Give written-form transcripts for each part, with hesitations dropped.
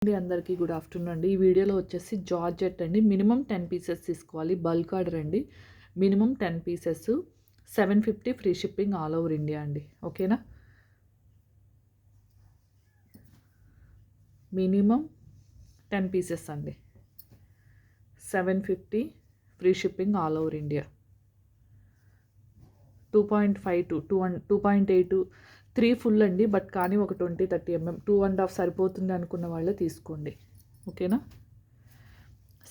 అందరికీ good afternoon అండి. ఈ వీడియోలో వచ్చేసి జార్జెట్ అండి. మినిమం 10 పీసెస్ తీసుకోవాలి. బల్క్ ఆర్డర్ అండి. Minimum 10 pieces 750 free shipping all over India అండి. ఓకేనా? మినిమం 10 పీసెస్ అండి. 750 free shipping all over India. 2.52 2.82 3 full అండి. బట్ కానీ ఒక 20-30 mm 2.5 సరిపోతుంది అనుకున్న వాళ్ళే తీసుకోండి. ఓకేనా?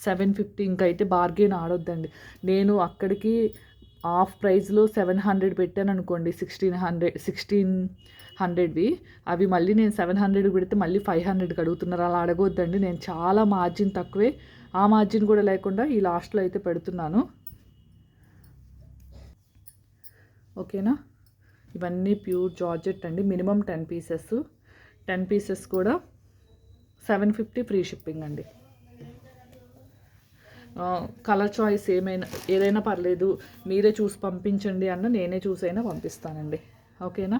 750 ఇంకైతే బార్గెన్ ఆడొద్దండి. నేను అక్కడికి హాఫ్ ప్రైస్లో 700 పెట్టాను అనుకోండి. 1600వి అవి మళ్ళీ నేను 700 పెడితే మళ్ళీ 500కి అడుగుతున్నారు. అలా అడగొద్దండి. నేను చాలా మార్జిన్ తక్కువే, ఆ మార్జిన్ కూడా లేకుండా ఈ లాస్ట్లో అయితే పెడుతున్నాను. ఓకేనా? ఇవన్నీ ప్యూర్ జార్జెట్ అండి. Minimum 10 pieces. 10 పీసెస్ కూడా 750 ఫ్రీ షిప్పింగ్ అండి. కలర్ చాయిస్ ఏదైనా పర్లేదు, మీరే చూసి పంపించండి అన్న నేనే చూసైనా పంపిస్తానండి. ఓకేనా?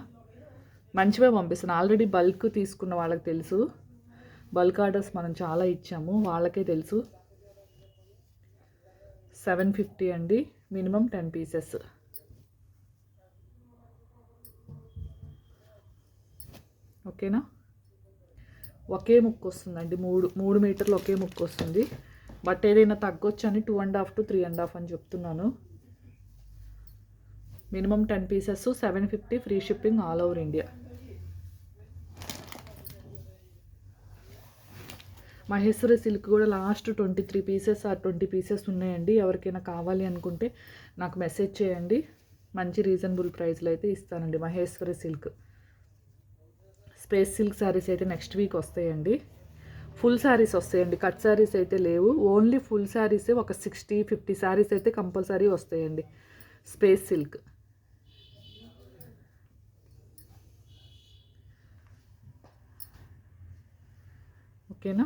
మంచివే పంపిస్తాను. ఆల్రెడీ బల్క్ తీసుకున్న వాళ్ళకి తెలుసు. బల్క్ ఆర్డర్స్ మనం చాలా ఇచ్చాము, వాళ్ళకే తెలుసు. 750 అండి. Minimum 10 pieces. ఓకేనా? ఒకే ముక్కు వస్తుందండి. 3 మీటర్లు ఒకే ముక్కు వస్తుంది. బట్ ఏదైనా తగ్గొచ్చు అని 2.5 to 3.5 అని చెప్తున్నాను. Minimum 10 pieces 750 free shipping all over India. Maheshwari silk కూడా లాస్ట్ 23 పీసెస్ ఆ 20 పీసెస్ ఉన్నాయండి. ఎవరికైనా కావాలి అనుకుంటే నాకు మెసేజ్ చేయండి. మంచి రీజనబుల్ ప్రైస్లో అయితే ఇస్తానండి. Maheshwari silk space silk saris అయితే నెక్స్ట్ వీక్ వస్తాయండి. ఫుల్ శారీస్ వస్తాయండి. కట్ శారీస్ అయితే లేవు. ఓన్లీ ఫుల్ శారీసే ఒక 60-50 శారీస్ అయితే కంపల్సరీ వస్తాయండి. Space silk. ఓకేనా?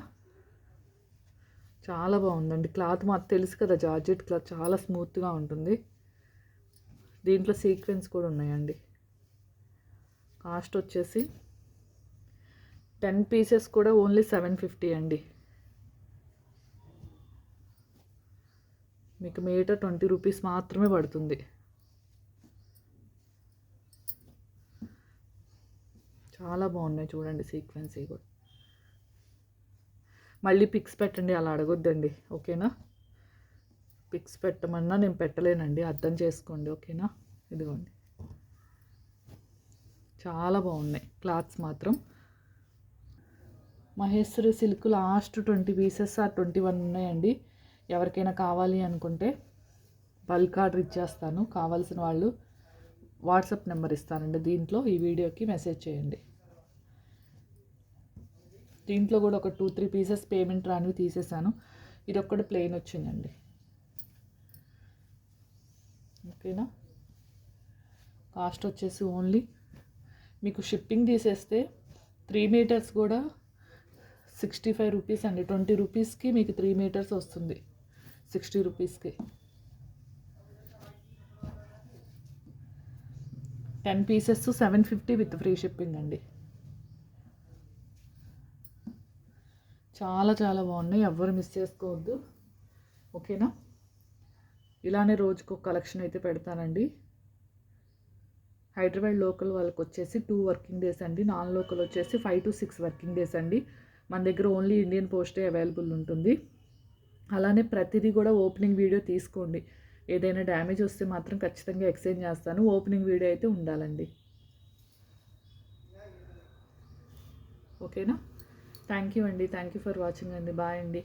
చాలా బాగుందండి. క్లాత్ మాకు తెలుసు కదా, జార్జెట్ క్లాత్ చాలా స్మూత్గా ఉంటుంది. దీంట్లో సీక్వెన్స్ కూడా ఉన్నాయండి. కాస్ట్ వచ్చేసి 10 పీసెస్ కూడా ఓన్లీ 750 అండి. మీకు మీటర్ 20 రూపీస్ మాత్రమే పడుతుంది. చాలా బాగున్నాయి చూడండి సీక్వెన్స్ కూడా. మళ్ళీ పిక్స్ పెట్టండి, అలా అడగొద్దండి. ఓకేనా? పిక్స్ పెట్టమన్నా నేను పెట్టలేనండి, అర్థం చేసుకోండి. ఓకేనా? ఇదిగోండి, చాలా బాగున్నాయి క్లాత్స్ మాత్రం. మహేశ్వరి సిల్క్ లాస్ట్ 20 పీసెస్ ఆ 21 ఉన్నాయండి. ఎవరికైనా కావాలి అనుకుంటే బల్క్ ఆర్డర్ ఇచ్చేస్తాను. కావాల్సిన వాళ్ళు వాట్సాప్ నెంబర్ ఇస్తానండి. దీంట్లో ఈ వీడియోకి మెసేజ్ చేయండి. దీంట్లో కూడా ఒక 2-3 పీసెస్ పేమెంట్ రానివి తీసేసాను. ఇది ఒక్కటి ప్లెయిన్ వచ్చిందండి. ఓకేనా? కాస్ట్ వచ్చేసి ఓన్లీ మీకు షిప్పింగ్ తీసేస్తే 3 మీటర్స్ కూడా 65 రూపీస్ అండి. 20 రూపీస్కి మీకు 3 మీటర్స్ వస్తుంది. 60 రూపీస్కి 10 పీసెస్ 750 విత్ ఫ్రీ షిప్పింగ్ అండి. చాలా చాలా బాగున్నాయి. ఎవ్వరు మిస్ చేసుకోవద్దు. ఓకేనా? ఇలానే రోజుకు కలెక్షన్ అయితే పెడతానండి. హైదరాబాద్ లోకల్ వాళ్ళకి వచ్చేసి 2 వర్కింగ్ డేస్ అండి. నాన్ లోకల్ వచ్చేసి 5 to 6 వర్కింగ్ డేస్ అండి. మన దగ్గర ఓన్లీ ఇండియన్ పోస్టే అవైలబుల్ ఉంటుంది. అలానే ప్రతిదీ కూడా ఓపెనింగ్ వీడియో తీసుకోండి. ఏదైనా డ్యామేజ్ వస్తే మాత్రం ఖచ్చితంగా ఎక్స్చేంజ్ చేస్తాను. ఓపెనింగ్ వీడియో అయితే ఉండాలండి. ఓకేనా? థ్యాంక్ యూ అండి. థ్యాంక్ యూ ఫర్ వాచింగ్ అండి. బాయ్ అండి.